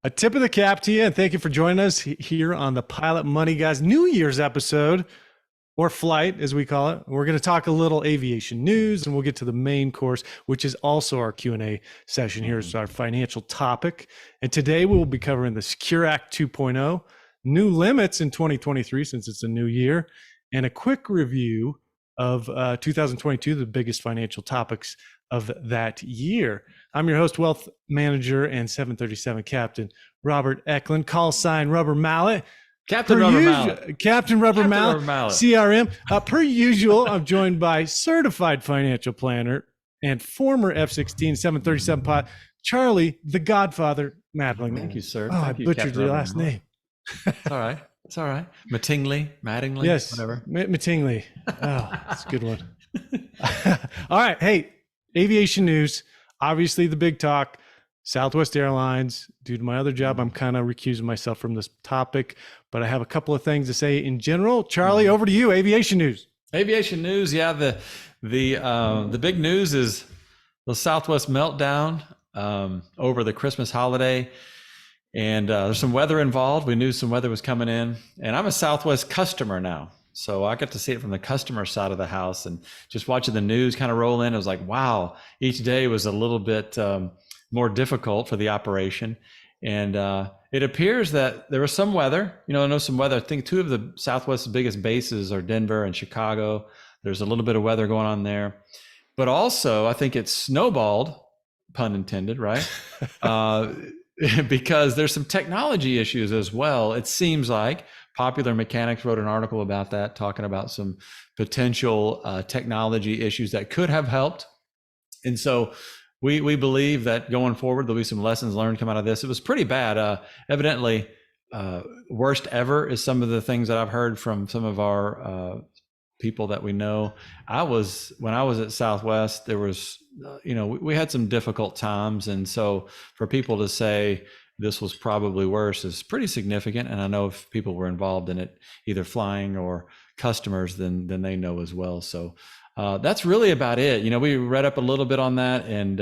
A tip of the cap to you, and thank you for joining us here on the Pilot Money Guys New Year's episode, or flight as we call it. We're going to talk a little aviation news, and we'll get to the main course, which is also our Q&A session. Here's our financial topic. And today we will be covering the Secure Act 2.0, new limits in 2023 since it's a new year, and a quick review of 2022, the biggest financial topics of that year. I'm your host, wealth manager and 737 captain, Robert Eklund, call sign Rubber Mallet. Captain Rubber Mallet. Captain Rubber Mallet, CRM. Per usual, I'm joined by certified financial planner and former F-16 737 pilot, Charlie, the Godfather Madling. Thank you, sir. Oh, I butchered your last name. It's all right. It's all right. Mattingly. Yes. Whatever. Mattingly. Oh, that's a good one. All right. Hey, aviation news. Obviously, the big talk, Southwest Airlines. Due to my other job, I'm kind of recusing myself from this topic, but I have a couple of things to say in general. Charlie, over to you. Aviation news. Aviation news. Yeah. The big news is the Southwest meltdown over the Christmas holiday. And there's some weather involved. We knew some weather was coming in. And I'm a Southwest customer now. So I got to see it from the customer side of the house, and just watching the news kind of roll in. It was like, wow, each day was a little bit more difficult for the operation. And it appears that there was some weather. I know some weather. I think two of the Southwest's biggest bases are Denver and Chicago. There's a little bit of weather going on there. But also, I think it's snowballed, pun intended, right? Because there's some technology issues as well. It seems like Popular Mechanics wrote an article about that, talking about some potential technology issues that could have helped. And so we believe that going forward, there'll be some lessons learned come out of this. It was pretty bad. Evidently, worst ever is some of the things that I've heard from some of our people that we know. When I was at Southwest, there was, we had some difficult times. And so for people to say this was probably worse is pretty significant. And I know if people were involved in it, either flying or customers, then they know as well. So that's really about it. We read up a little bit on that, and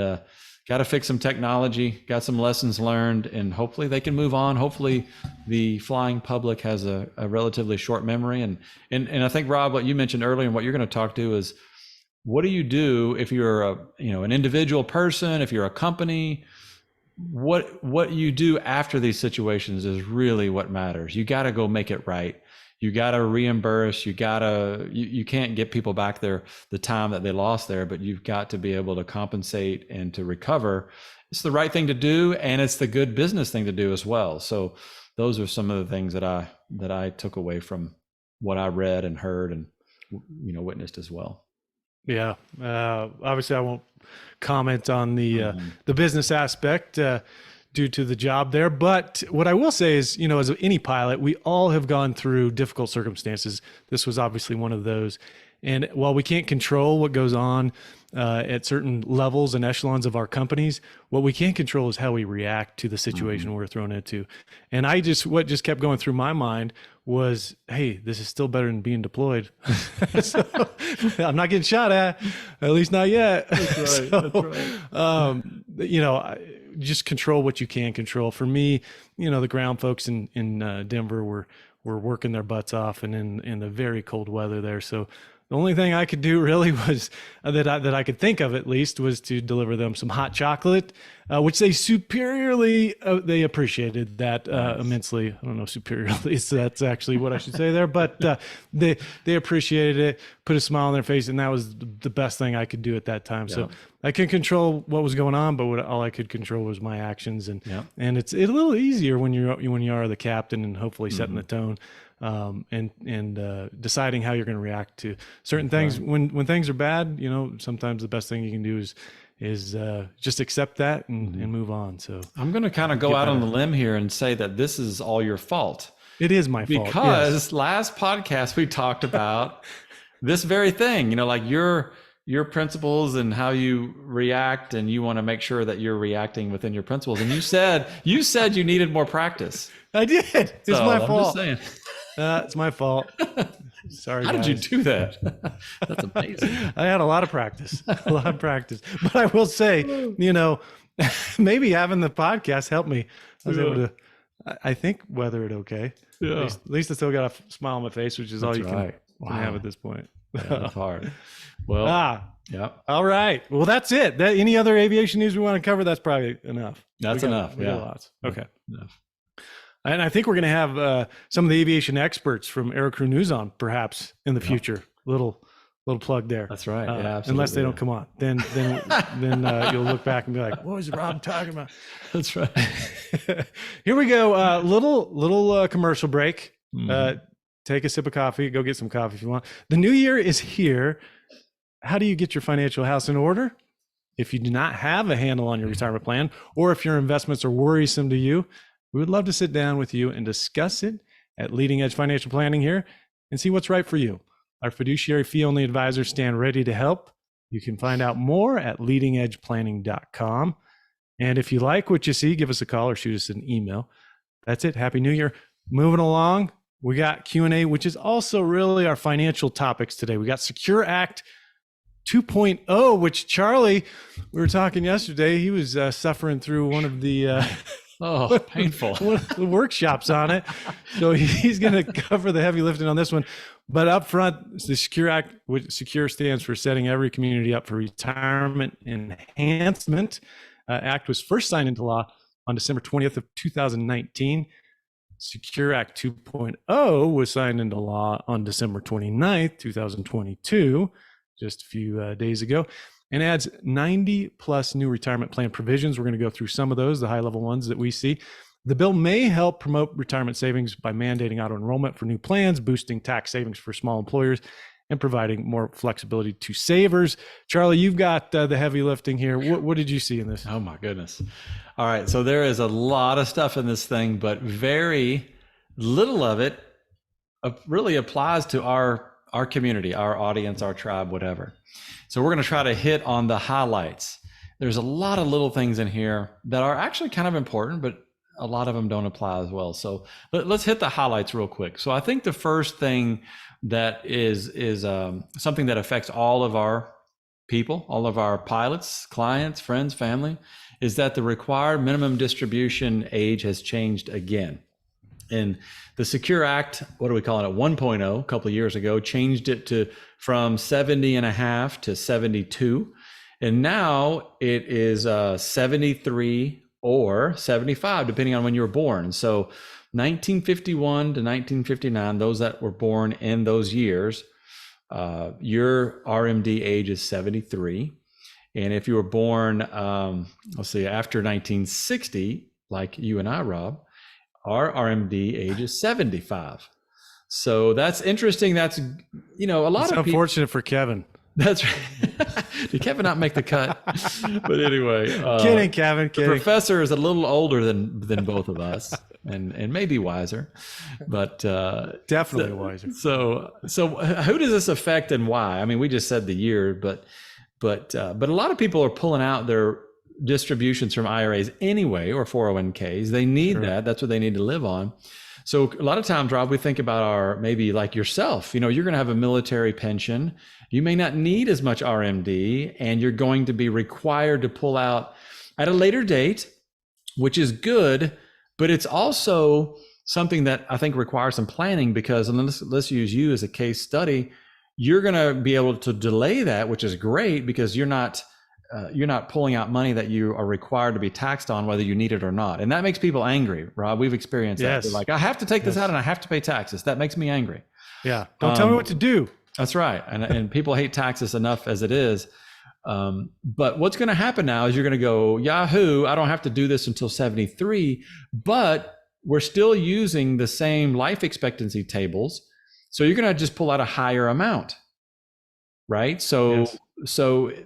got to fix some technology, got some lessons learned, and hopefully they can move on. Hopefully the flying public has a relatively short memory. And I think, Rob, what you mentioned earlier and what you're going to talk to is, what do you do if you're an individual person, if you're a company? What you do after these situations is really what matters. You got to go make it right. You got to reimburse. You can't get people back the time that they lost there, but you've got to be able to compensate and to recover. It's the right thing to do, and it's the good business thing to do as well. So those are some of the things that I took away from what I read and heard and witnessed as well. Yeah. Obviously I won't comment on the business aspect due to the job there. But what I will say is, as any pilot, we all have gone through difficult circumstances. This was obviously one of those. And while we can't control what goes on at certain levels and echelons of our companies, what we can control is how we react to the situation we're thrown into. And what just kept going through my mind was, hey, this is still better than being deployed. So, I'm not getting shot at least not yet. That's right. Just control what you can control. For me, the ground folks in Denver were working their butts off, and in the very cold weather there. So the only thing I could do really was that I could think of, at least, was to deliver them some hot chocolate, which they superiorly they appreciated that immensely. I don't know, superiorly, so that's actually what I should say there, but they appreciated it, put a smile on their face, and that was the best thing I could do at that time. Yeah. So I couldn't control what was going on, but all I could control was my actions, and it's a little easier when you are the captain and hopefully setting the tone. And deciding how you're going to react to certain things. Right. When things are bad, sometimes the best thing you can do is just accept that and move on. So I'm going to kind of go out on the limb here and say that this is all your fault. It is my fault. Because last podcast we talked about this very thing, like your principles and how you react, and you want to make sure that you're reacting within your principles. And you said you needed more practice. I did. It's my fault. I'm just saying. It's my fault. Sorry, How guys. did you do that? That's amazing. I had a lot of practice, But I will say, maybe having the podcast helped me I was able to, I think, weather it okay. Yeah. At least I still got a smile on my face, which is all you can have at this point. Yeah, that's hard. Well, yeah. All right. Well, that's it. Any other aviation news we want to cover? That's probably enough. That's enough. We got lots. Okay. Enough. And I think we're going to have some of the aviation experts from Aerocrew News on perhaps in the future. Little plug there. That's right. Yeah, absolutely. Unless they don't come on, then you'll look back and be like, "What was Rob talking about?" That's right. Here we go. Little commercial break. Take a sip of coffee. Go get some coffee if you want. The new year is here. How do you get your financial house in order? If you do not have a handle on your retirement plan, or if your investments are worrisome to you, we would love to sit down with you and discuss it at Leading Edge Financial Planning here and see what's right for you. Our fiduciary fee-only advisors stand ready to help. You can find out more at leadingedgeplanning.com. And if you like what you see, give us a call or shoot us an email. That's it. Happy New Year. Moving along, we got Q&A, which is also really our financial topics today. We got Secure Act 2.0, which Charlie, we were talking yesterday, he was suffering through one of the painful one of the workshops on it. So he's going to cover the heavy lifting on this one. But up front, the Secure Act, which Secure stands for Setting Every Community Up for Retirement Enhancement. Act was first signed into law on December 20th of 2019. Secure Act 2.0 was signed into law on December 29th, 2022, just a few days ago, and adds 90 plus new retirement plan provisions. We're going to go through some of those, the high level ones that we see. The bill may help promote retirement savings by mandating auto enrollment for new plans, boosting tax savings for small employers, and providing more flexibility to savers. Charlie, you've got the heavy lifting here. What did you see in this? Oh my goodness. All right. So there is a lot of stuff in this thing, but very little of it really applies to our community, our audience, our tribe, whatever. So we're going to try to hit on the highlights. There's a lot of little things in here that are actually kind of important, but a lot of them don't apply as well. So let's hit the highlights real quick. So I think the first thing that is something that affects all of our people, all of our pilots, clients, friends, family, is that the required minimum distribution age has changed again. And the Secure Act, what are we calling it, 1.0, a couple of years ago, changed it from 70 and a half to 72. And now it is 73 or 75, depending on when you were born. So 1951 to 1959, those that were born in those years, your RMD age is 73. And if you were born, after 1960, like you and I, Rob, our RMD age is 75. So that's interesting. That's, a lot of people. Unfortunate for Kevin. That's right. Did Kevin not make the cut? But anyway, kidding, Kevin. Kidding. The professor is a little older than both of us, and maybe wiser, but definitely wiser. So who does this affect and why? I mean, we just said the year, but a lot of people are pulling out their distributions from IRAs anyway, or 401ks. They need that. That's what they need to live on. So a lot of times, Rob, we think about maybe like yourself, you're going to have a military pension. You may not need as much RMD, and you're going to be required to pull out at a later date, which is good, but it's also something that I think requires some planning, because, and let's use you as a case study, you're going to be able to delay that, which is great, because you're not pulling out money that you are required to be taxed on, whether you need it or not. And that makes people angry, Rob. We've experienced that. They're like, I have to take this out and I have to pay taxes. That makes me angry. Yeah. Don't tell me what to do. That's right. And people hate taxes enough as it is. But what's going to happen now is you're going to go, Yahoo, I don't have to do this until 73, but we're still using the same life expectancy tables. So you're going to just pull out a higher amount, right? So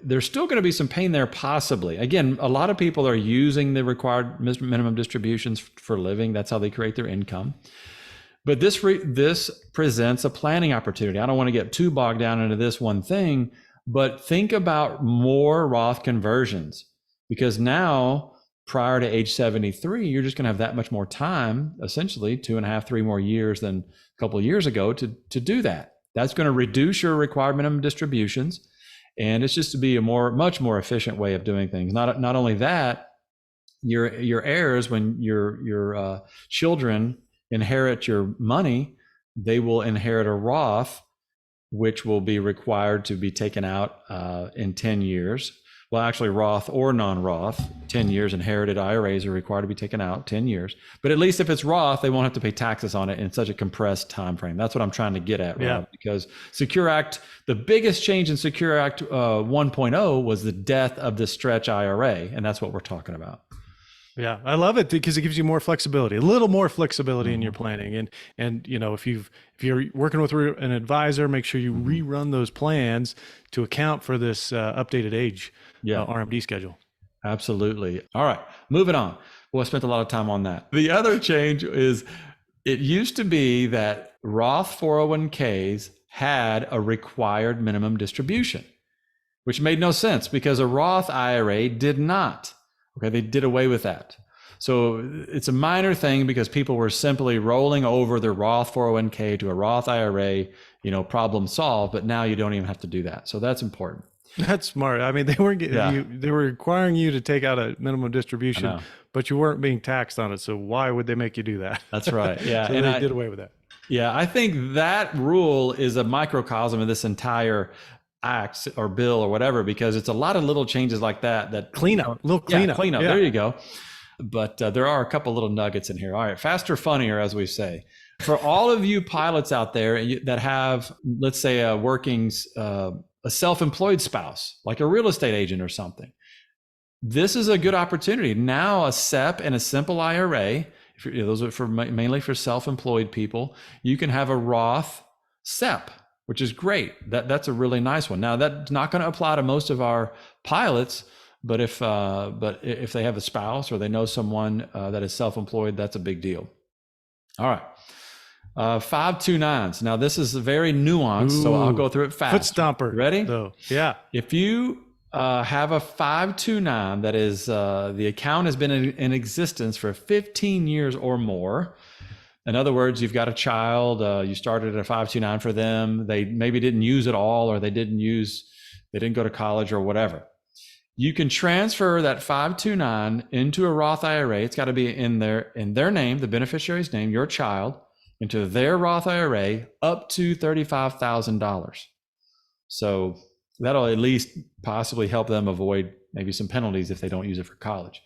there's still going to be some pain there, possibly. Again, a lot of people are using the required minimum distributions for a living. That's how they create their income. But this presents a planning opportunity. I don't want to get too bogged down into this one thing, but think about more Roth conversions, because now, prior to age 73, you're just going to have that much more time, essentially 2.5, 3 more years than a couple of years ago to do that. That's going to reduce your required minimum distributions. And it's just to be a much more efficient way of doing things. Not only that, your heirs, when your children inherit your money, they will inherit a Roth, which will be required to be taken out in 10 years. Well, actually, Roth or non-Roth, 10 years. Inherited IRAs are required to be taken out 10 years. But at least if it's Roth, they won't have to pay taxes on it in such a compressed time frame. That's what I'm trying to get at, Rob, because Secure Act, the biggest change in Secure Act 1.0 was the death of the stretch IRA, and that's what we're talking about. Yeah, I love it because it gives you more flexibility, a little more flexibility in your planning. And you know, if you're working with an advisor, make sure you rerun those plans to account for this updated age RMD schedule. Absolutely. All right, moving on. Well, I spent a lot of time on that. The other change is it used to be that Roth 401ks had a required minimum distribution, which made no sense because a Roth IRA did not. Okay, they did away with that. So it's a minor thing because people were simply rolling over their Roth 401k to a Roth IRA, problem solved, but now you don't even have to do that. So that's important. That's smart. I mean, they weren't getting they were requiring you to take out a minimum distribution, but you weren't being taxed on it. So why would they make you do that? That's right. Yeah. So and they did away with that. Yeah, I think that rule is a microcosm of this entire act or bill or whatever, because it's a lot of little changes like that cleanup. Yeah. There you go. But there are a couple little nuggets in here. All right, faster, funnier, as we say. For all of you pilots out there that have, let's say, a self-employed spouse, like a real estate agent or something, this is a good opportunity. Now, a SEP and a SIMPLE IRA, those are mainly for self-employed people. You can have a Roth SEP, which is great. That's a really nice one. Now, that's not going to apply to most of our pilots, but if they have a spouse or they know someone that is self-employed, that's a big deal. All right. 529s. Now, this is very nuanced, so I'll go through it fast. Foot stomper. Ready? So, yeah. If you have a 529 that is the account has been in existence for 15 years or more. In other words, you've got a child, you started at a 529 for them. They maybe didn't use it all, or they didn't go to college or whatever. You can transfer that 529 into a Roth IRA. It's got to be in their name, the beneficiary's name, your child, into their Roth IRA up to $35,000. So that'll at least possibly help them avoid maybe some penalties if they don't use it for college.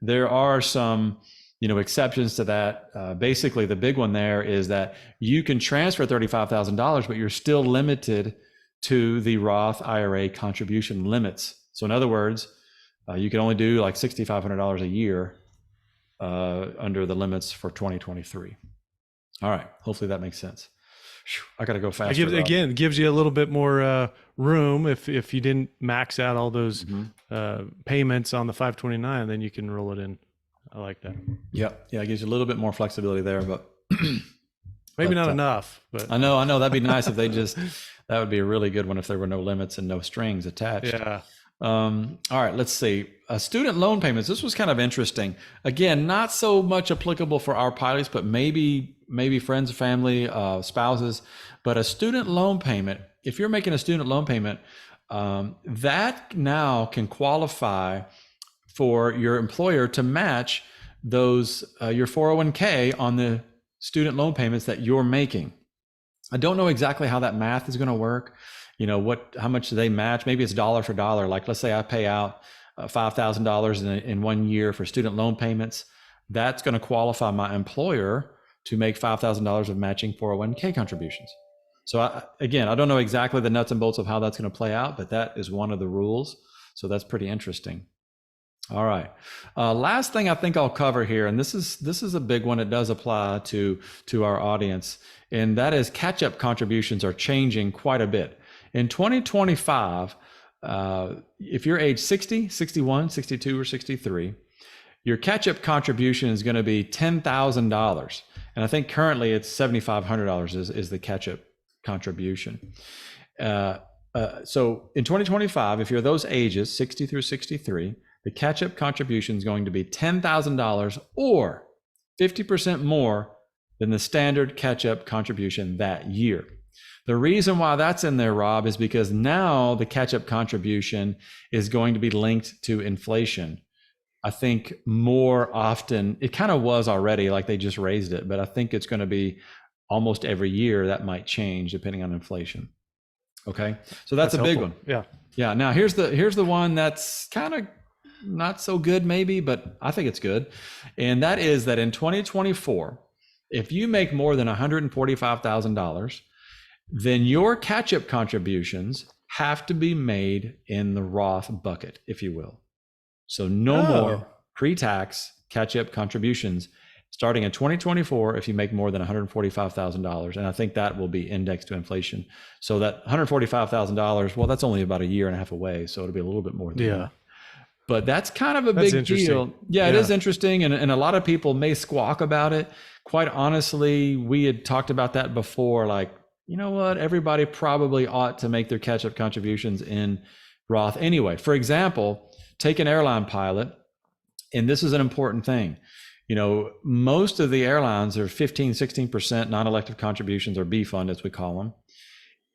There are some exceptions to that. Basically, the big one there is that you can transfer $35,000, but you're still limited to the Roth IRA contribution limits. So in other words, you can only do like $6,500 a year under the limits for 2023. All right. Hopefully that makes sense. I got to go faster. It gives you a little bit more room. If you didn't max out all those payments on the 529, then you can roll it in. I like that. Yeah. It gives you a little bit more flexibility there, but maybe not enough. But I know. That'd be nice if they that would be a really good one if there were no limits and no strings attached. Yeah. All right, let's see. Student loan payments. This was kind of interesting. Again, not so much applicable for our pilots, but maybe friends, family, spouses. But a student loan payment, if you're making a student loan payment, that now can qualify for your employer to match those your 401k on the student loan payments that you're making. I don't know exactly how that math is going to work. How much do they match? Maybe it's dollar for dollar. Like, let's say I pay out $5,000 in 1 year for student loan payments. That's going to qualify my employer to make $5,000 of matching 401k contributions. So I don't know exactly the nuts and bolts of how that's going to play out, but that is one of the rules. So that's pretty interesting. All right. Last thing I think I'll cover here, and this is a big one. It does apply to our audience, and that is catch-up contributions are changing quite a bit. In 2025, if you're age 60, 61, 62, or 63, your catch-up contribution is going to be $10,000. And I think currently it's $7,500 is the catch-up contribution. So in 2025, if you're those ages, 60 through 63, the catch-up contribution is going to be $10,000 or 50% more than the standard catch-up contribution that year. The reason why that's in there, Rob, is because now the catch-up contribution is going to be linked to inflation. I think more often, it kind of was already, like they just raised it, but I think it's going to be almost every year that might change depending on inflation. Okay. So that's a big one. Yeah. Yeah. Now here's the one that's kind of not so good maybe, but I think it's good. And that is that in 2024, if you make more than $145,000, then your catch-up contributions have to be made in the Roth bucket, if you will. So no more pre-tax catch-up contributions starting in 2024 if you make more than $145,000. And I think that will be indexed to inflation. So that $145,000, well, that's only about a year and a half away. So it'll be a little bit more than that. But that's kind of a big deal. Yeah, it is interesting. And a lot of people may squawk about it. Quite honestly, we had talked about that before. Like, you know what? Everybody probably ought to make their catch-up contributions in Roth anyway. For example, take an airline pilot. And this is an important thing. You know, most of the airlines are 15, 16% non-elective contributions, or B fund as we call them.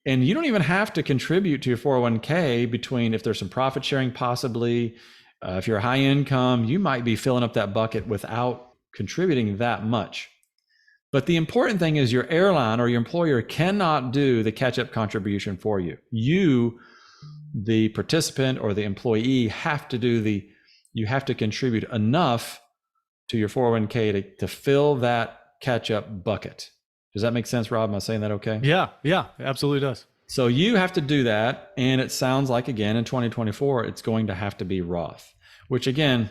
And you don't even have to contribute to your 401k between, if there's some profit sharing possibly, if you're a high income, you might be filling up that bucket without contributing that much. But the important thing is your airline or your employer cannot do the catch-up contribution for you. You, the participant or the employee, have to you have to contribute enough to your 401k to fill that catch-up bucket. Does that make sense, Rob? Am I saying that okay? Yeah, absolutely does. So you have to do that. And it sounds like, again, in 2024, it's going to have to be Roth, which again,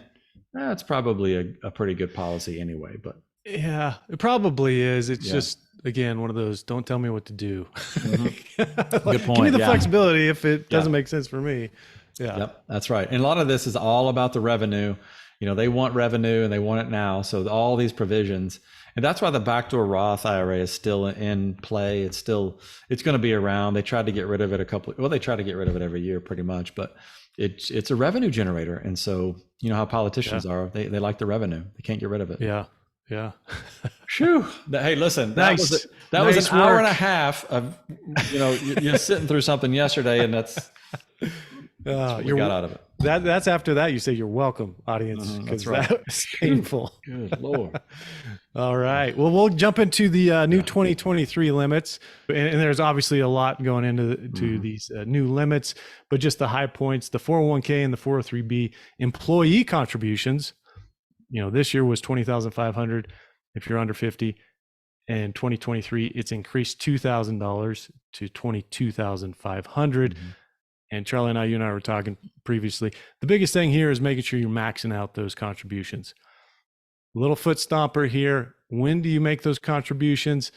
that's probably a pretty good policy anyway. But yeah, it probably is. It's just, again, one of those, don't tell me what to do. Mm-hmm. Good point. Give me the flexibility if it doesn't make sense for me. Yeah. Yep, that's right. And a lot of this is all about the revenue. You know, they want revenue and they want it now. So all these provisions, and that's why the backdoor Roth IRA is still in play. It's going to be around. They tried to get rid of it they try to get rid of it every year pretty much, but it's a revenue generator. And so, you know how politicians are, they like the revenue. They can't get rid of it. Yeah. Phew. Hey, listen, that was an hour and a half of, you know, you're sitting through something yesterday, and that's what we got out of it. That's after that you say you're welcome, audience, because that was painful. Good Lord. All right. Well, we'll jump into the new 2023 limits, and there's obviously a lot going into these new limits, but just the high points, the 401k and the 403b employee contributions. You know, this year was 20,500 if you're under 50. And 2023, it's increased $2,000 to 22,500. And Charlie and you and I were talking previously. The biggest thing here is making sure you're maxing out those contributions. Little foot stomper here. When do you make those contributions?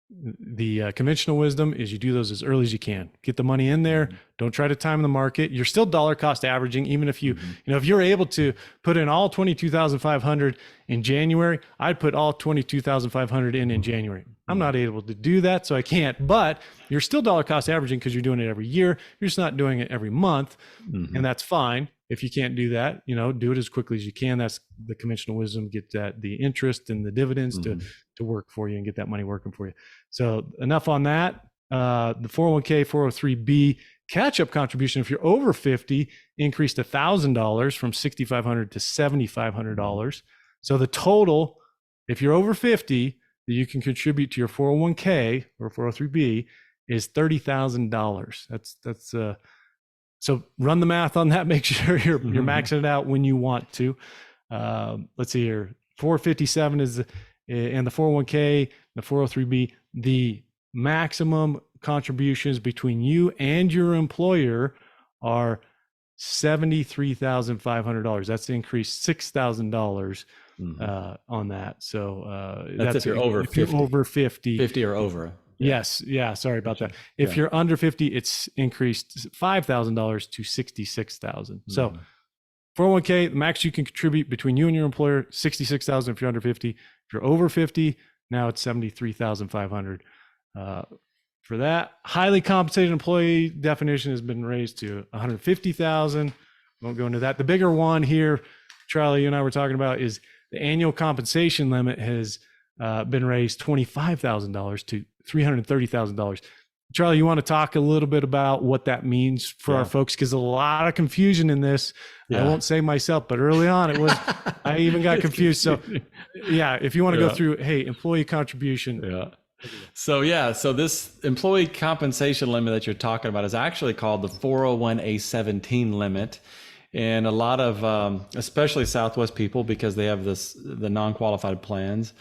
The conventional wisdom is you do those as early as you can. Get the money in there. Don't try to time the market. You're still dollar cost averaging, even if if you're able to put in all 22,500 in January, I'd put all 22,500 in January. I'm not able to do that, so I can't. But you're still dollar cost averaging because you're doing it every year. You're just not doing it every month, and that's fine. If you can't do that, do it as quickly as you can. That's the conventional wisdom. Get the interest and the dividends to work for you and get that money working for you. So enough on that. The 401k, 403b catch-up contribution, if you're over 50, increased $1,000 from $6,500 to $7,500. So the total, if you're over 50, that you can contribute to your 401k or 403b is $30,000. That's so run the math on that. Make sure you're maxing it out when you want to. Let's see here. 457 is and the 401k, the 403b, the maximum contributions between you and your employer are $73,500. That's increased $6,000 on that. So that's if you're over 50. You're over 50. 50 or over. Yes. Yeah. Sorry about that. If you're under 50, it's increased $5,000 to $66,000. So 401k, the max you can contribute between you and your employer, $66,000 if you're under 50. If you're over 50, now it's $73,500. For that, highly compensated employee definition has been raised to $150,000. Won't go into that. The bigger one here, Charlie, you and I were talking about, is the annual compensation limit has been raised $25,000 to $330,000. Charlie, you want to talk a little bit about what that means for our folks? Because a lot of confusion in this. I won't say myself, but early on it was, I even got confused. So yeah, if you want to go through, hey, employee contribution. So this employee compensation limit that you're talking about is actually called the 401A17 limit. And a lot of, especially Southwest people, because they have the non-qualified plans.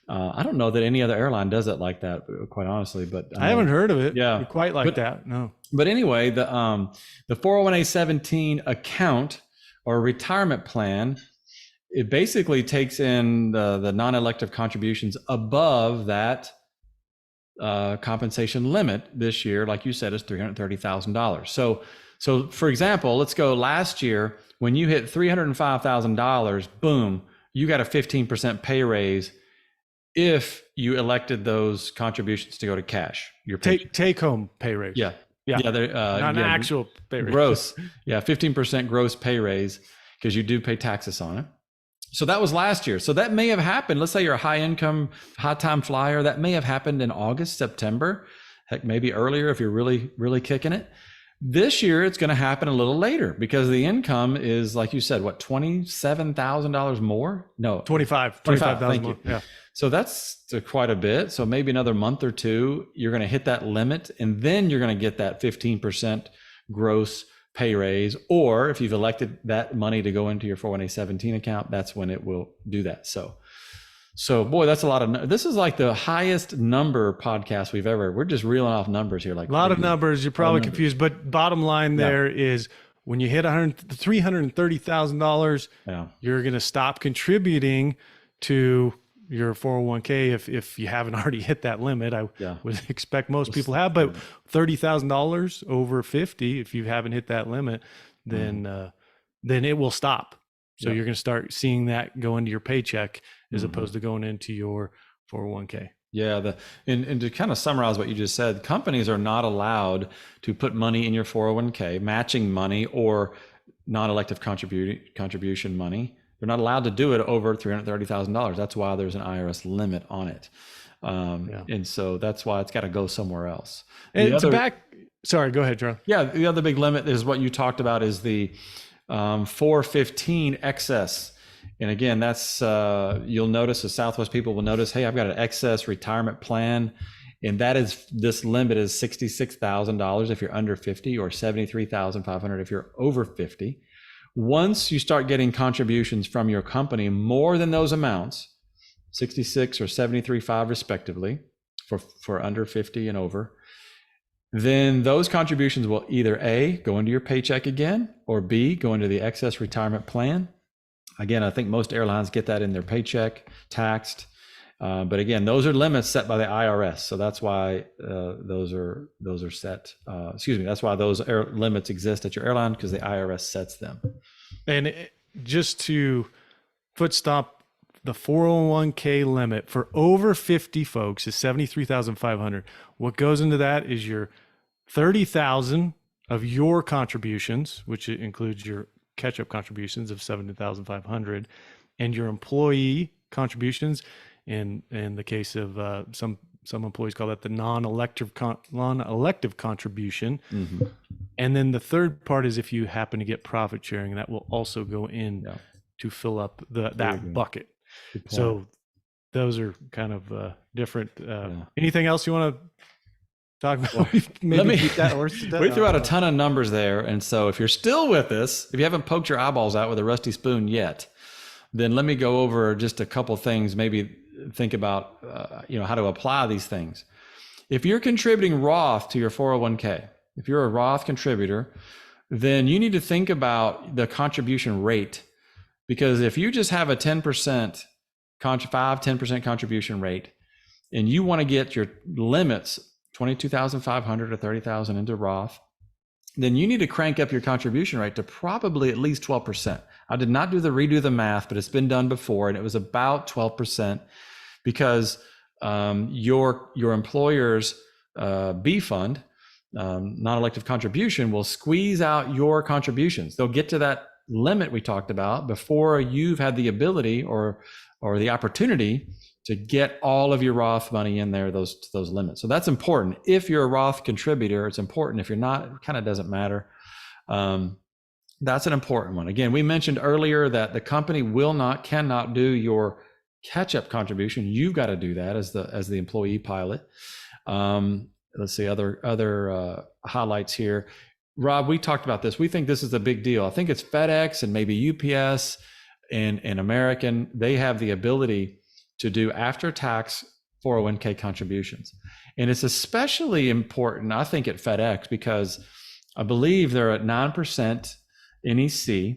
I don't know that any other airline does it like that, quite honestly, but I haven't heard of it quite like that. No. But anyway, the 401A17 account or retirement plan, it basically takes in the non-elective contributions above that compensation limit. This year, like you said, is $330,000. So for example, let's go last year, when you hit $305,000, boom, you got a 15% pay raise if you elected those contributions to go to cash. Your take home pay raise. Not an actual pay raise. Gross. 15% gross pay raise, because you do pay taxes on it. So that was last year. So that may have happened. Let's say you're a high income, high time flyer. That may have happened in August, September, heck, maybe earlier if you're really, really kicking it. This year, it's going to happen a little later because the income is, like you said, what, $27,000 more? No, $25,000 more. Yeah. So that's quite a bit. So maybe another month or two, you're going to hit that limit, and then you're going to get that 15% gross pay raise. Or if you've elected that money to go into your 401A17 account, that's when it will do that. So boy, that's a lot of, this is like the highest number podcast we're just reeling off numbers here. Like a lot of numbers. You're probably confused, but bottom line there is when you hit $330,000, you're going to stop contributing to your 401k if you haven't already hit that limit. I would expect most people have, but $30,000 over 50, if you haven't hit that limit, then it will stop. So you're going to start seeing that go into your paycheck as opposed to going into your 401k. Yeah. And to kind of summarize what you just said, companies are not allowed to put money in your 401k, matching money or non-elective contribution money. They're not allowed to do it over $330,000. That's why there's an IRS limit on it. And so that's why it's got to go somewhere else. And sorry, go ahead, Charlie. Yeah. The other big limit is what you talked about, is the 415 excess. And again, that's, you'll notice, the Southwest people will notice, hey, I've got an excess retirement plan. And this limit is $66,000 if you're under 50, or $73,500 if you're over 50. Once you start getting contributions from your company more than those amounts, 66 or 73.5 respectively, for under 50 and over, then those contributions will either A, go into your paycheck again, or B, go into the excess retirement plan. Again, I think most airlines get that in their paycheck, taxed. But again, those are limits set by the IRS. So that's why those are set. That's why those limits exist at your airline, because the IRS sets them. And just to foot stomp, the 401k limit for over 50 folks is $73,500. What goes into that is your $30,000 of your contributions, which includes your catch-up contributions of $70,500, and your employee contributions. In the case of some employees call that the non-elective contribution. And then the third part is if you happen to get profit sharing, that will also go in to fill up that bucket. So those are kind of different. Anything else you want to talk about? We threw out a ton of numbers there. And so if you're still with us, if you haven't poked your eyeballs out with a rusty spoon yet, then let me go over just a couple things, maybe think about how to apply these things. If you're contributing Roth to your 401k, if you're a Roth contributor, then you need to think about the contribution rate, because if you just have a 10% contribution rate, and you want to get your limits $22,500 or $30,000 into Roth, then you need to crank up your contribution rate to probably at least 12%. I did not redo the math, but it's been done before, and it was about 12%, because your employer's B fund, non-elective contribution, will squeeze out your contributions. They'll get to that limit we talked about before you've had the ability or the opportunity to get all of your Roth money in there, those limits. So that's important. If you're a Roth contributor, it's important. If you're not, it kind of doesn't matter. That's an important one. Again, we mentioned earlier that the company cannot do your catch-up contribution. You've got to do that as the employee pilot. Let's see other highlights here. Rob, we talked about this. We think this is a big deal. I think it's FedEx and maybe UPS and American. They have the ability to do after-tax 401k contributions. And it's especially important, I think, at FedEx because I believe they're at 9% NEC.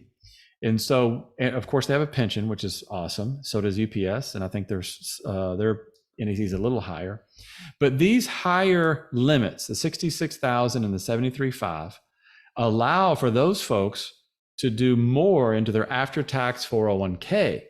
And so, and of course, they have a pension, which is awesome. So does UPS. And I think their NEC is a little higher. But these higher limits, the 66,000 and the 73.5, allow for those folks to do more into their after-tax 401k.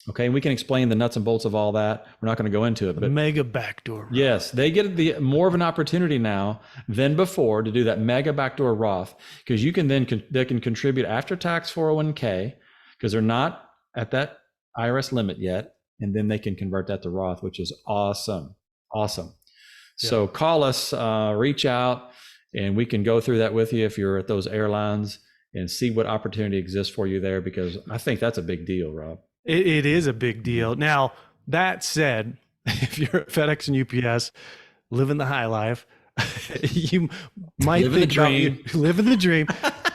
Okay, and we can explain the nuts and bolts of all that. We're not going to go into it, but mega backdoor Roth. Yes, they get more of an opportunity now than before to do that mega backdoor Roth, because you can they can contribute after-tax 401k because they're not at that IRS limit yet, and then they can convert that to Roth, which is awesome. Yeah. So call us, reach out, and we can go through that with you if you're at those airlines and see what opportunity exists for you there, because I think that's a big deal, Rob. It is a big deal. Now, that said, if you're at FedEx and UPS, living the high life, you might living the dream. Living the dream.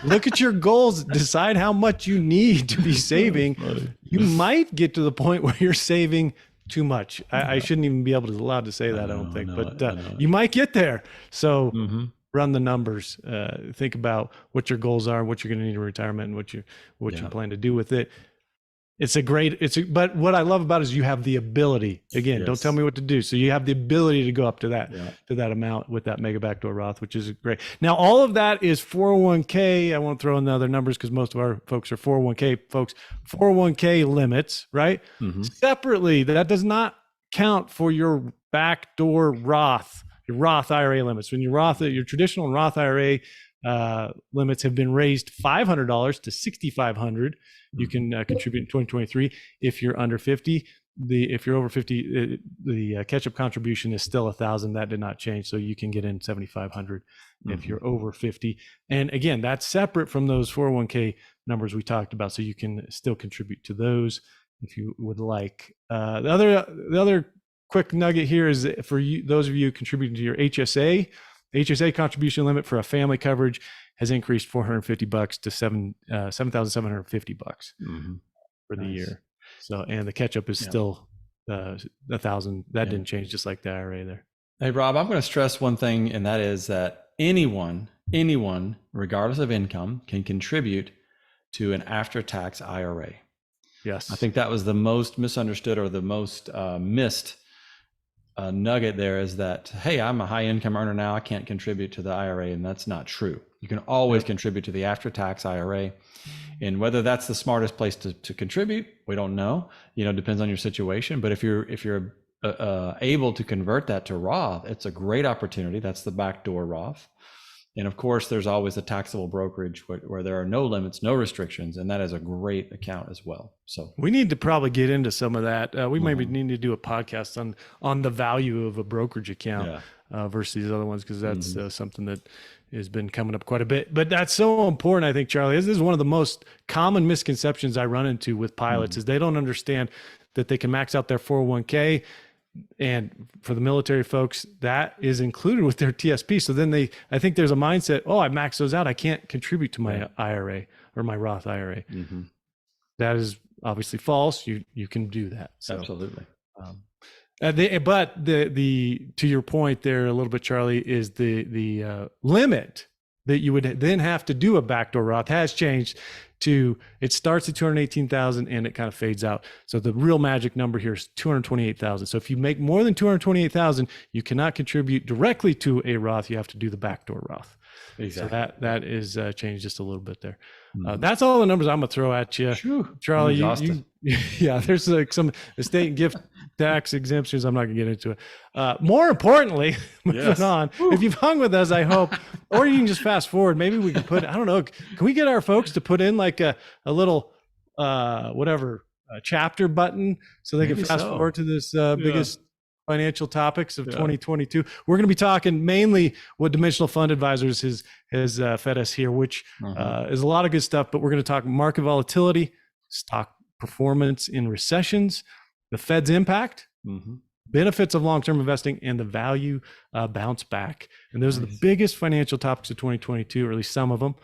Look at your goals, decide how much you need to be saving. You might get to the point where you're saving too much. I shouldn't even be allowed to say that, I don't think, but you might get there. So run the numbers, think about what your goals are, what you're going to need in retirement, and what you plan to do with it. But what I love about it is you have the ability, again, don't tell me what to do. So you have the ability to go up to that amount with that mega backdoor Roth, which is great. Now, all of that is 401k. I won't throw in the other numbers because most of our folks are 401k folks. 401k limits, right? Separately, that does not count for your backdoor Roth, your Roth IRA limits. When your traditional and Roth IRA limits have been raised $500 to $6,500. You can contribute in 2023. If you're under 50, if you're over 50, the catch-up contribution is still $1,000. That did not change, so you can get in $7,500 if you're over 50. And again, that's separate from those 401k numbers we talked about, so you can still contribute to those if you would like. The other quick nugget here is for you, those of you contributing to your HSA. The HSA contribution limit for a family coverage has increased $450 to $7,750 for the year. So, and the catch-up is still $1,000. That didn't change, just like the IRA there. Hey, Rob, I'm going to stress one thing, and that is that anyone, regardless of income, can contribute to an after-tax IRA. Yes. I think that was the most misunderstood or the most missed nugget there, is that, hey, I'm a high income earner now, I can't contribute to the IRA, and that's not true. You can always contribute to the after-tax IRA, and whether that's the smartest place to contribute, we don't know. Depends on your situation. But if you're able to convert that to Roth, it's a great opportunity. That's the backdoor Roth. And of course, there's always the taxable brokerage where there are no limits, no restrictions, and that is a great account as well. So we need to probably get into some of that. We maybe need to do a podcast on the value of a brokerage account versus these other ones, because that's something that has been coming up quite a bit. But that's so important, I think, Charlie. This is one of the most common misconceptions I run into with pilots is they don't understand that they can max out their 401k. And for the military folks, that is included with their TSP. So then I think there's a mindset, I maxed those out, I can't contribute to my IRA or my Roth IRA. That is obviously false. You can do that. So, absolutely. But the to your point there a little bit, Charlie, is the limit that you would then have to do a backdoor Roth has changed to, it starts at 218,000 and it kind of fades out. So the real magic number here is 228,000. So if you make more than 228,000, you cannot contribute directly to a Roth. You have to do the backdoor Roth. Exactly. So that is changed just a little bit there. That's all the numbers I'm gonna throw at you. True. Charlie. There's some estate and gift tax exemptions. I'm not gonna get into it. More importantly, moving on. If you've hung with us, I hope, or you can just fast forward. Maybe we can put, I don't know, can we get our folks to put in like a little whatever chapter button so they can Maybe fast so. forward to this biggest financial topics of 2022. We're going to be talking mainly what Dimensional Fund Advisors has fed us here, which is a lot of good stuff. But we're going to talk market volatility, stock performance in recessions, the Fed's impact, benefits of long-term investing, and the value bounce back. And those are the biggest financial topics of 2022, or at least some of them.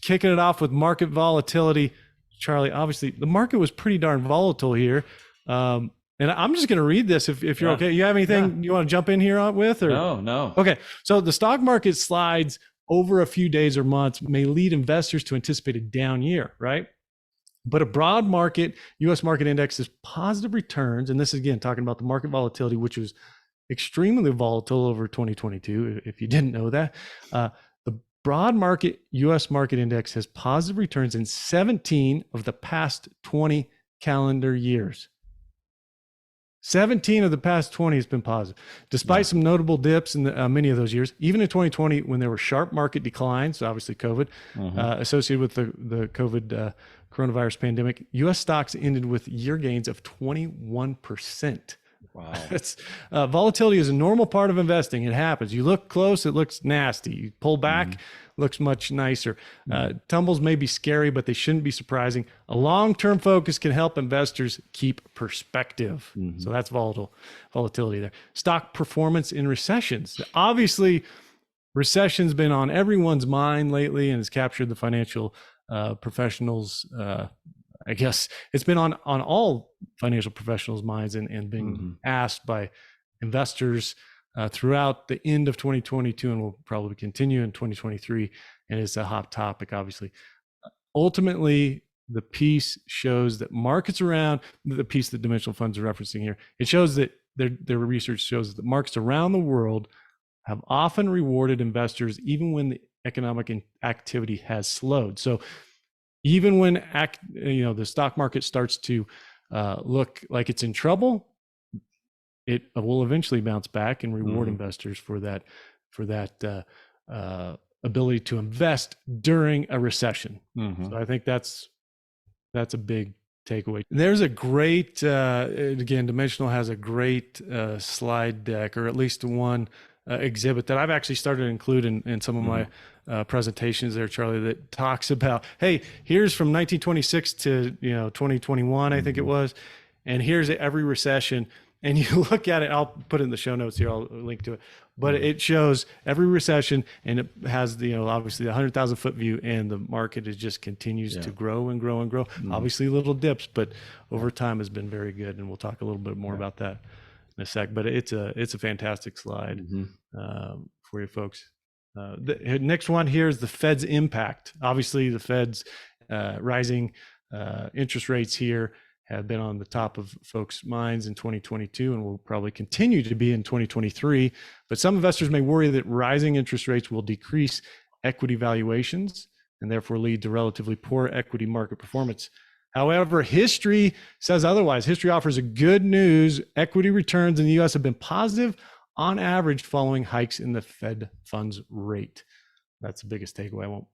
Kicking it off with market volatility. Charlie, obviously the market was pretty darn volatile here. And I'm just going to read this if you're okay. You have anything you want to jump in here with? Or? No. Okay. So the stock market slides over a few days or months may lead investors to anticipate a down year, right? But a broad market, U.S. market index is positive returns. And this is, again, talking about the market volatility, which was extremely volatile over 2022, if you didn't know that. The broad market U.S. market index has positive returns in 17 of the past 20 calendar years. 17 of the past 20 has been positive, despite some notable dips in many of those years. Even in 2020, when there were sharp market declines, obviously COVID, associated with the COVID coronavirus pandemic, U.S. stocks ended with year gains of 21%. Wow. That's, volatility is a normal part of investing. It happens. You look close, it looks nasty. You pull back, looks much nicer. Tumbles may be scary, but they shouldn't be surprising. A long-term focus can help investors keep perspective. So that's volatility there. Stock performance in recessions. Obviously, recession's been on everyone's mind lately and has captured the financial professionals. I guess it's been on all financial professionals' minds and being asked by investors throughout the end of 2022, and will probably continue in 2023. And it's a hot topic, obviously. Ultimately, the piece shows that markets around, the piece that Dimensional Funds are referencing here, it shows that their research shows that markets around the world have often rewarded investors even when the economic activity has slowed. So even when the stock market starts to look like it's in trouble, it will eventually bounce back and reward investors for that ability to invest during a recession. So I think that's a big takeaway. There's a great again, Dimensional has a great slide deck, or at least one exhibit that I've actually started to include in some of my presentations there, Charlie, that talks about, hey, here's from 1926 to 2021, I think it was, and here's every recession. And you look at it, I'll put it in the show notes here, I'll link to it, but it shows every recession, and it has obviously the 100,000 foot view, and the market just continues to grow and grow and grow. Obviously little dips, but over time has been very good, and we'll talk a little bit more about that in a sec. But it's a fantastic slide for you folks. The next one here is the Fed's impact. Obviously, the Fed's rising interest rates here have been on the top of folks' minds in 2022, and will probably continue to be in 2023. But some investors may worry that rising interest rates will decrease equity valuations and therefore lead to relatively poor equity market performance. However, history says otherwise. History offers a good news. Equity returns in the U.S. have been positive on average following hikes in the Fed funds rate. That's the biggest takeaway. I won't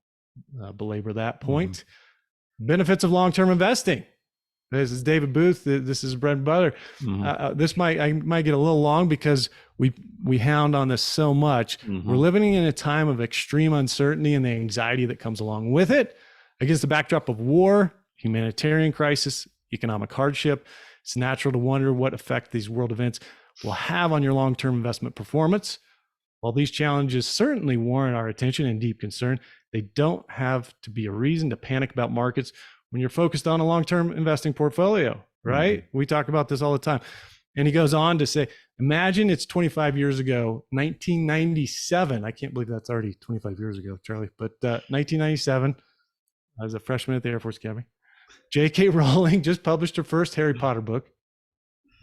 belabor that point. Benefits of long-term investing. This is David Booth. This is bread and butter. I might get a little long because we hound on this so much. We're living in a time of extreme uncertainty and the anxiety that comes along with it. Against the backdrop of war, humanitarian crisis, economic hardship, it's natural to wonder what effect these world events will have on your long-term investment performance. While these challenges certainly warrant our attention and deep concern, they don't have to be a reason to panic about markets when you're focused on a long-term investing portfolio, right? We talk about this all the time. And he goes on to say, imagine it's 25 years ago, 1997. I can't believe that's already 25 years ago, Charlie, but 1997, I was a freshman at the Air Force Academy. J.K. Rowling just published her first Harry Potter book.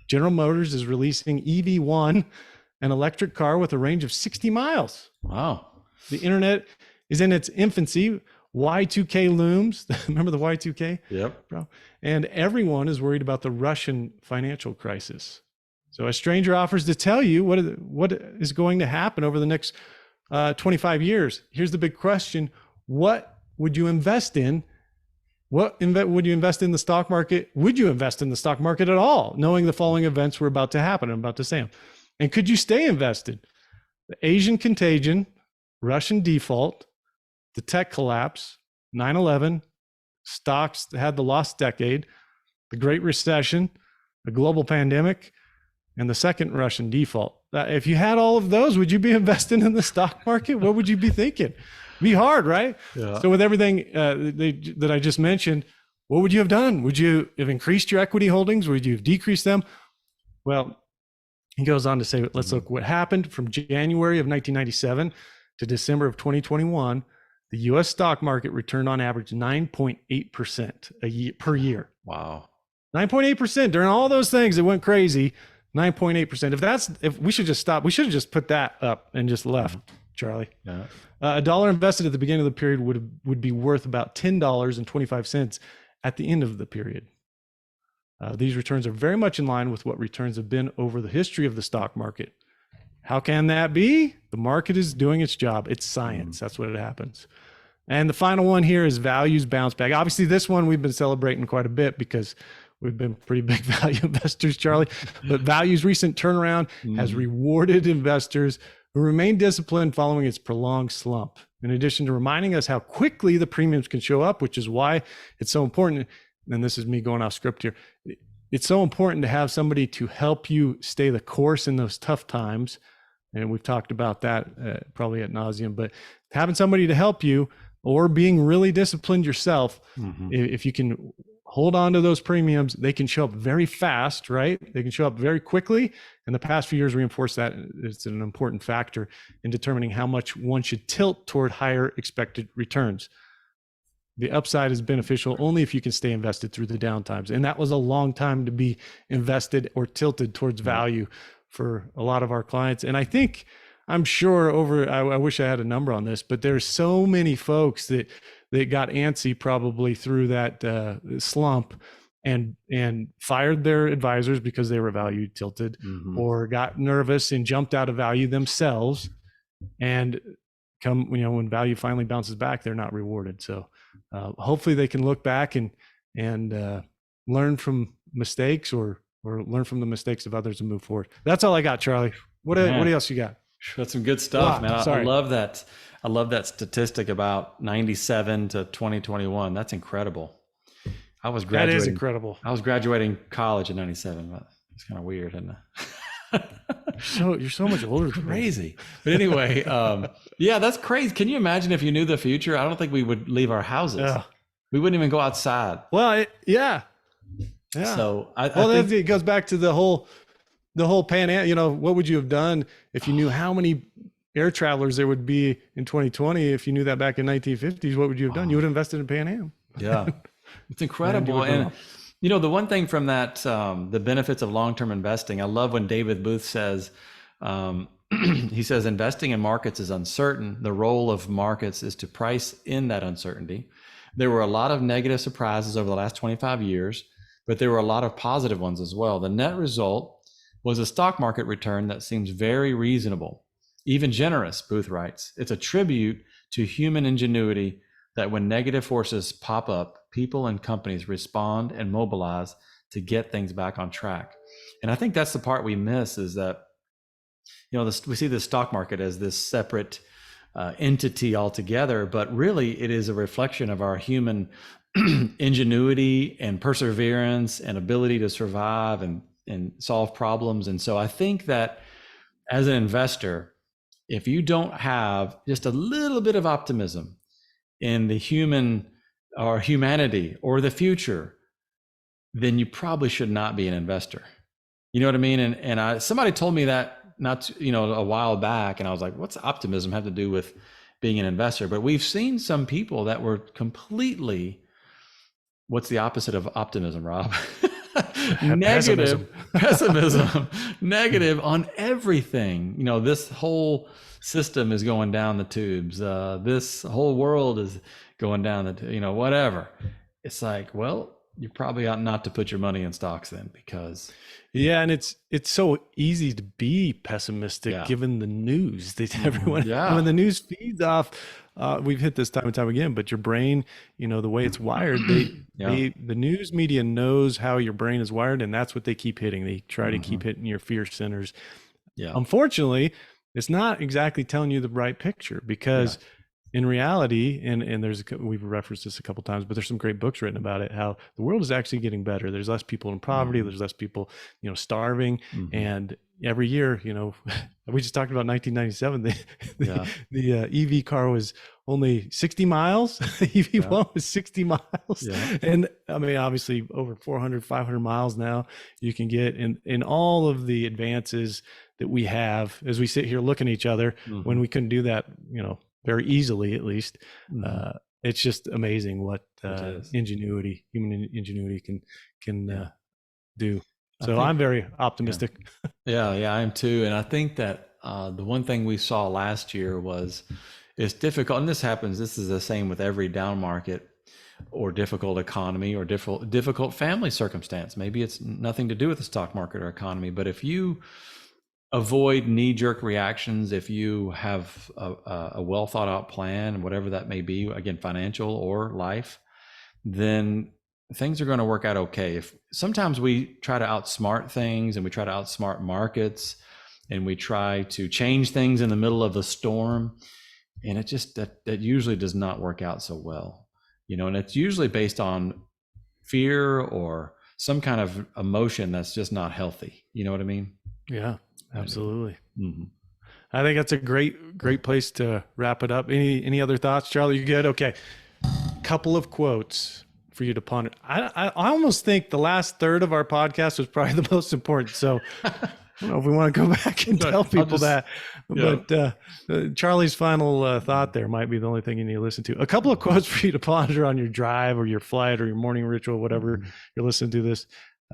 General Motors is releasing EV1, an electric car with a range of 60 miles. Wow. The internet is in its infancy. Y2K looms. Remember the Y2K? Yep. Bro? And everyone is worried about the Russian financial crisis. So a stranger offers to tell you what is going to happen over the next 25 years. Here's the big question. What would you invest in would you invest in the stock market? Would you invest in the stock market at all, knowing the following events were about to happen? I'm about to say them. And could you stay invested? The Asian contagion, Russian default, the tech collapse, 9/11, stocks that had the lost decade, the Great Recession, the global pandemic, and the second Russian default. If you had all of those, would you be investing in the stock market? What would you be thinking? Be hard, right? Yeah. So with everything that I just mentioned, what would you have done? Would you have increased your equity holdings? Would you have decreased them? Well, he goes on to say, let's look what happened from January of 1997 to December of 2021. The U.S. stock market returned on average 9.8% per year. Wow. 9.8% during all those things. It went crazy. 9.8%. If we should just stop, we should have just put that up and just left, Charlie. Yeah. A dollar invested at the beginning of the period would be worth about $10.25 at the end of the period. These returns are very much in line with what returns have been over the history of the stock market. How can that be? The market is doing its job. It's science. That's what it happens. And the final one here is values bounce back. Obviously, this one we've been celebrating quite a bit because we've been pretty big value investors, Charlie. But value's recent turnaround has rewarded investors who remain disciplined following its prolonged slump. In addition to reminding us how quickly the premiums can show up, which is why it's so important, and this is me going off script here, it's so important to have somebody to help you stay the course in those tough times. And we've talked about that probably ad nauseum, but having somebody to help you or being really disciplined yourself, if you can hold on to those premiums, they can show up very fast, right? They can show up very quickly. And the past few years reinforce that it's an important factor in determining how much one should tilt toward higher expected returns. The upside is beneficial only if you can stay invested through the downtimes. And that was a long time to be invested or tilted towards value for a lot of our clients. And I'm sure I wish I had a number on this, but there's so many folks that got antsy probably through that slump and fired their advisors because they were value tilted, or got nervous and jumped out of value themselves. And when value finally bounces back, they're not rewarded. So hopefully they can look back and learn from mistakes or learn from the mistakes of others and move forward. That's all I got, Charlie. What else you got? That's some good stuff, man. I love that. I love that statistic about 97 to 2021. That's incredible. That is incredible. I was graduating college in 97, but it's kind of weird, isn't it? You're so much older than crazy. But anyway, yeah, that's crazy. Can you imagine if you knew the future? I don't think we would leave our houses. Yeah. We wouldn't even go outside. Well, yeah. So I think it goes back to the whole Pan Am. What would you have done if you knew how many air travelers there would be in 2020? If you knew that back in 1950s, what would you have done? You would have invested in Pan Am. Yeah, it's incredible. And the one thing from that, the benefits of long-term investing, I love when David Booth says, he says, investing in markets is uncertain. The role of markets is to price in that uncertainty. There were a lot of negative surprises over the last 25 years, but there were a lot of positive ones as well. The net result was a stock market return that seems very reasonable, even generous, Booth writes. It's a tribute to human ingenuity that when negative forces pop up, people and companies respond and mobilize to get things back on track. And I think that's the part we miss, is that, we see the stock market as this separate entity altogether, but really it is a reflection of our human ingenuity and perseverance and ability to survive and solve problems. And so I think that as an investor, if you don't have just a little bit of optimism in the human or humanity or the future, then you probably should not be an investor. You know what I mean? And somebody told me that a while back, and I was like, what's optimism have to do with being an investor? But we've seen some people that were completely, what's the opposite of optimism, Rob? Negative, pessimism, negative on everything. This whole system is going down the tubes. This whole world is going down the, whatever. It's like, well, you probably ought not to put your money in stocks then, because Yeah, and it's so easy to be pessimistic yeah, given the news that everyone when yeah, the news feeds off. We've hit this time and time again, but your brain, the way it's wired, yeah, the news media knows how your brain is wired, and that's what they keep hitting. They try to keep hmm hitting your fear centers. yeah, Unfortunately, it's not exactly telling you the right picture, yeah, because in reality, and we've referenced this a couple times, but there's some great books written about it, how the world is actually getting better. There's less people in poverty, hmm there's less people starving, hmm and every year, we just talked about 1997, yeah, the EV car was only 60 miles. The yeah, EV1 was 60 miles. yeah, And I mean, obviously over 400, 500 miles now you can get in all of the advances that we have as we sit here looking at each other, when hmm we couldn't do that, very easily, at least. hmm It's just amazing what it is. human ingenuity can Yeah, do. I So think. I'm very Yeah, optimistic. yeah, I am too. And I think that the one thing we saw last year was it's difficult, and this happens. This is the same with every down market or difficult economy or difficult family circumstance. Maybe it's nothing to do with the stock market or economy, but if you avoid knee-jerk reactions, if you have a well thought out plan, whatever that may be, again, financial or life, then things are going to work out okay. If sometimes we try to outsmart things and we try to outsmart markets and we try to change things in the middle of a storm, and it just that usually does not work out so well, and it's usually based on fear or some kind of emotion that's just not healthy. You know what I mean? Yeah, I do. absolutely. Mm-hmm. I think that's a great place to wrap it up. Any other thoughts, Charlie? You good? Okay. Couple of quotes for you to ponder. I almost think the last third of our podcast was probably the most important. So I don't know if we want to go back and tell people that, Yeah. but Charlie's final thought there might be the only thing you need to listen to. A couple of quotes for you to ponder on your drive or your flight or your morning ritual, whatever you're listening to this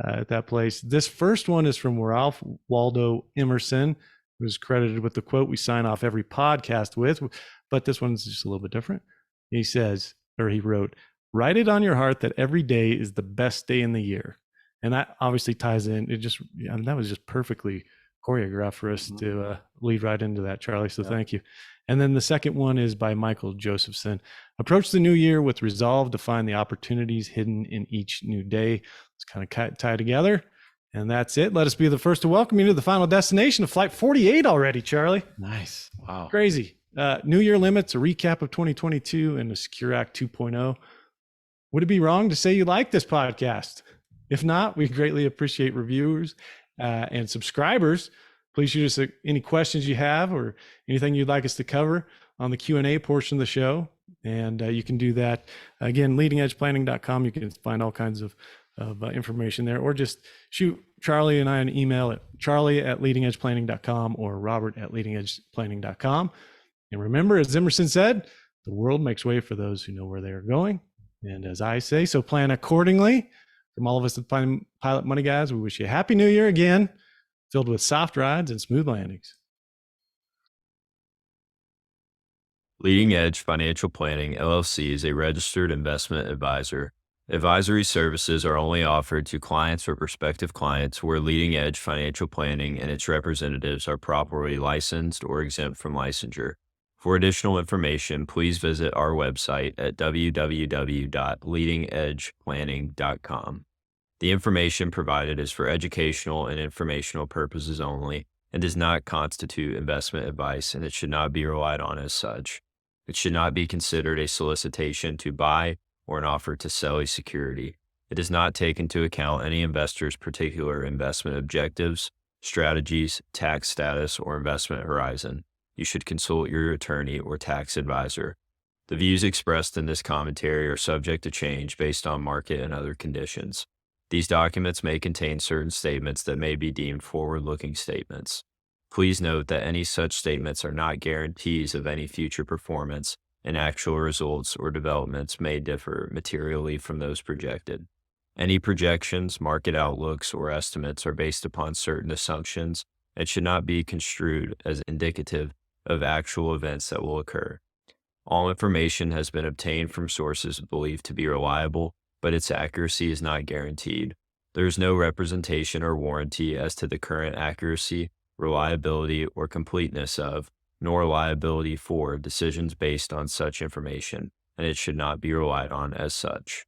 at that place. This first one is from Ralph Waldo Emerson, who's credited with the quote we sign off every podcast with, but this one's just a little bit different. He says, or he wrote, "Write it on your heart that every day is the best day in the year." And that obviously ties in. That was just perfectly choreographed for us to lead right into that, Charlie. So thank you. And then the second one is by Michael Josephson. "Approach the new year with resolve to find the opportunities hidden in each new day." It's kind of tied together. And that's it. Let us be the first to welcome you to the final destination of Flight 48 already, Charlie. Nice. Wow. Crazy. New Year limits, a recap of 2022, and the Secure Act 2.0. Would it be wrong to say you like this podcast? If not, we greatly appreciate reviewers and subscribers. Please shoot us any questions you have or anything you'd like us to cover on the Q&A portion of the show. And you can do that, again, leadingedgeplanning.com. You can find all kinds of information there, or just shoot Charlie and I an email at charlie@leadingedgeplanning.com or robert@leadingedgeplanning.com. And remember, as Emerson said, the world makes way for those who know where they are going. And as I say, so plan accordingly. From all of us at Pilot Money Guys, we wish you a happy new year again, filled with soft rides and smooth landings. Leading Edge Financial Planning, LLC is a registered investment advisor. Advisory services are only offered to clients or prospective clients where Leading Edge Financial Planning and its representatives are properly licensed or exempt from licensure. For additional information, please visit our website at www.leadingedgeplanning.com. The information provided is for educational and informational purposes only and does not constitute investment advice, and it should not be relied on as such. It should not be considered a solicitation to buy or an offer to sell a security. It does not take into account any investor's particular investment objectives, strategies, tax status, or investment horizon. You should consult your attorney or tax advisor. The views expressed in this commentary are subject to change based on market and other conditions. These documents may contain certain statements that may be deemed forward-looking statements. Please note that any such statements are not guarantees of any future performance, and actual results or developments may differ materially from those projected. Any projections, market outlooks, or estimates are based upon certain assumptions and should not be construed as indicative of actual events that will occur. All information has been obtained from sources believed to be reliable, but its accuracy is not guaranteed. There is no representation or warranty as to the current accuracy, reliability, or completeness of, nor liability for, decisions based on such information, and it should not be relied on as such.